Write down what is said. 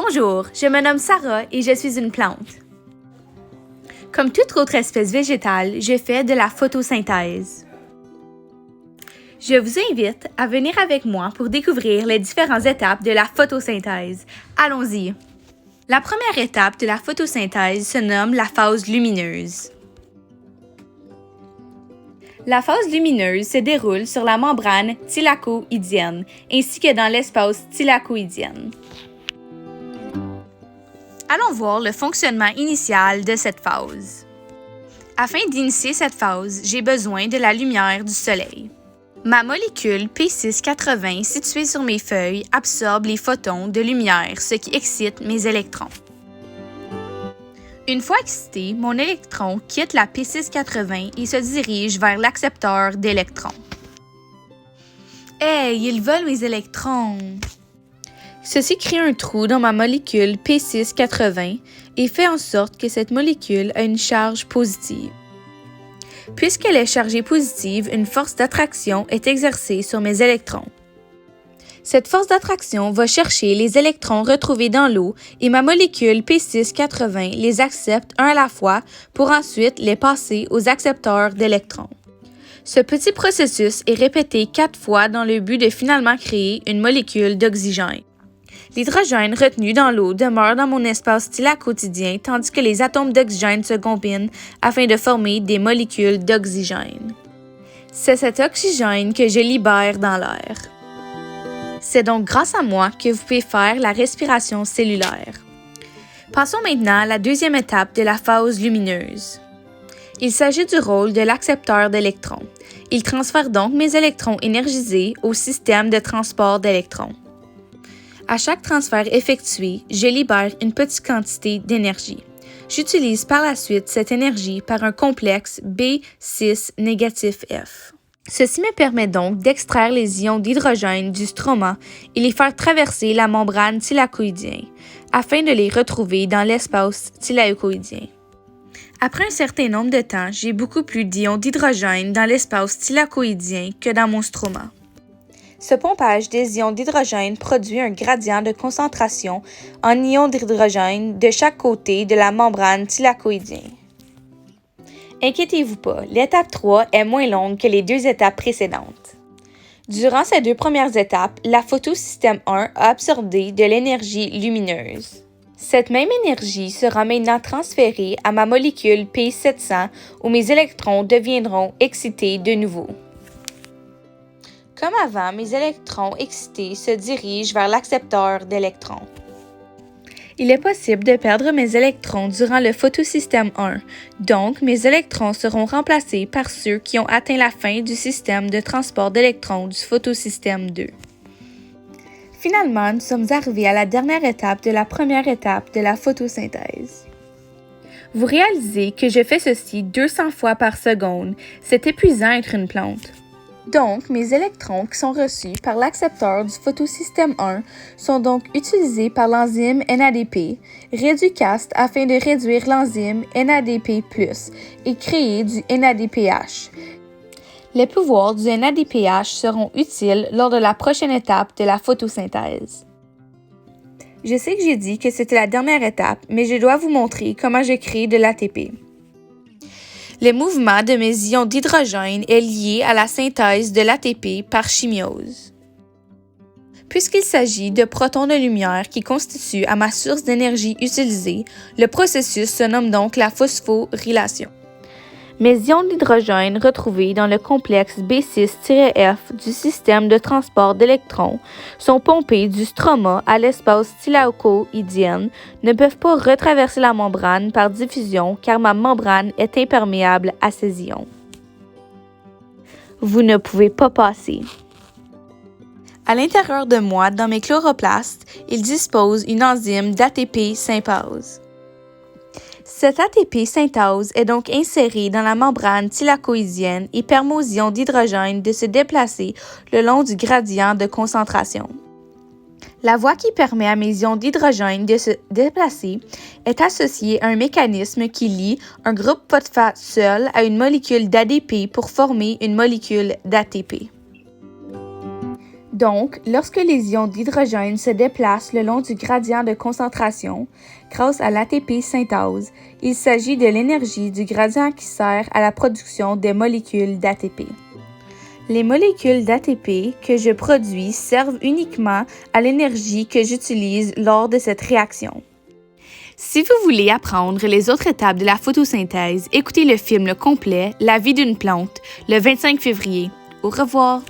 Bonjour, je me nomme Sarah et je suis une plante. Comme toute autre espèce végétale, je fais de la photosynthèse. Je vous invite à venir avec moi pour découvrir les différentes étapes de la photosynthèse. Allons-y! La première étape de la photosynthèse se nomme la phase lumineuse. La phase lumineuse se déroule sur la membrane thylakoïdienne ainsi que dans l'espace thylakoïdien. Allons voir le fonctionnement initial de cette phase. Afin d'initier cette phase, j'ai besoin de la lumière du soleil. Ma molécule P680 située sur mes feuilles absorbe les photons de lumière, ce qui excite mes électrons. Une fois excité, mon électron quitte la P680 et se dirige vers l'accepteur d'électrons. Hey, il vole mes électrons! Ceci crée un trou dans ma molécule P680 et fait en sorte que cette molécule a une charge positive. Puisqu'elle est chargée positive, une force d'attraction est exercée sur mes électrons. Cette force d'attraction va chercher les électrons retrouvés dans l'eau et ma molécule P680 les accepte un à la fois pour ensuite les passer aux accepteurs d'électrons. Ce petit processus est répété 4 fois dans le but de finalement créer une molécule d'oxygène. L'hydrogène retenu dans l'eau demeure dans mon espace thylakoïdien tandis que les atomes d'oxygène se combinent afin de former des molécules d'oxygène. C'est cet oxygène que je libère dans l'air. C'est donc grâce à moi que vous pouvez faire la respiration cellulaire. Passons maintenant à la deuxième étape de la phase lumineuse. Il s'agit du rôle de l'accepteur d'électrons. Il transfère donc mes électrons énergisés au système de transport d'électrons. À chaque transfert effectué, je libère une petite quantité d'énergie. J'utilise par la suite cette énergie par un complexe B6 négatif F. Ceci me permet donc d'extraire les ions d'hydrogène du stroma et les faire traverser la membrane thylakoïdienne afin de les retrouver dans l'espace thylakoïdien. Après un certain nombre de temps, j'ai beaucoup plus d'ions d'hydrogène dans l'espace thylakoïdien que dans mon stroma. Ce pompage des ions d'hydrogène produit un gradient de concentration en ions d'hydrogène de chaque côté de la membrane thylakoïdienne. Inquiétez-vous pas, l'étape 3 est moins longue que les 2 étapes précédentes. Durant ces 2 premières étapes, la photosystème 1 a absorbé de l'énergie lumineuse. Cette même énergie sera maintenant transférée à ma molécule P700 où mes électrons deviendront excités de nouveau. Comme avant, mes électrons excités se dirigent vers l'accepteur d'électrons. Il est possible de perdre mes électrons durant le photosystème 1, donc mes électrons seront remplacés par ceux qui ont atteint la fin du système de transport d'électrons du photosystème 2. Finalement, nous sommes arrivés à la dernière étape de la première étape de la photosynthèse. Vous réalisez que je fais ceci 200 fois par seconde. C'est épuisant être une plante. Donc, mes électrons qui sont reçus par l'accepteur du photosystème 1 sont donc utilisés par l'enzyme NADP, réducast afin de réduire l'enzyme NADP+, et créer du NADPH. Les pouvoirs du NADPH seront utiles lors de la prochaine étape de la photosynthèse. Je sais que j'ai dit que c'était la dernière étape, mais je dois vous montrer comment je crée de l'ATP. Le mouvement de mes ions d'hydrogène est lié à la synthèse de l'ATP par chimiose. Puisqu'il s'agit de protons de lumière qui constituent à ma source d'énergie utilisée, le processus se nomme donc la phosphorylation. Mes ions d'hydrogène retrouvés dans le complexe B6-F du système de transport d'électrons sont pompés du stroma à l'espace thylakoïdien, ne peuvent pas retraverser la membrane par diffusion car ma membrane est imperméable à ces ions. Vous ne pouvez pas passer. À l'intérieur de moi, dans mes chloroplastes, il dispose une enzyme d'ATP synthase. Cette ATP synthase est donc insérée dans la membrane thylakoïdienne et permet aux ions d'hydrogène de se déplacer le long du gradient de concentration. La voie qui permet à mes ions d'hydrogène de se déplacer est associée à un mécanisme qui lie un groupe phosphate seul à une molécule d'ADP pour former une molécule d'ATP. Donc, lorsque les ions d'hydrogène se déplacent le long du gradient de concentration, grâce à l'ATP synthase, il s'agit de l'énergie du gradient qui sert à la production des molécules d'ATP. Les molécules d'ATP que je produis servent uniquement à l'énergie que j'utilise lors de cette réaction. Si vous voulez apprendre les autres étapes de la photosynthèse, écoutez le film complet La vie d'une plante le 25 février. Au revoir!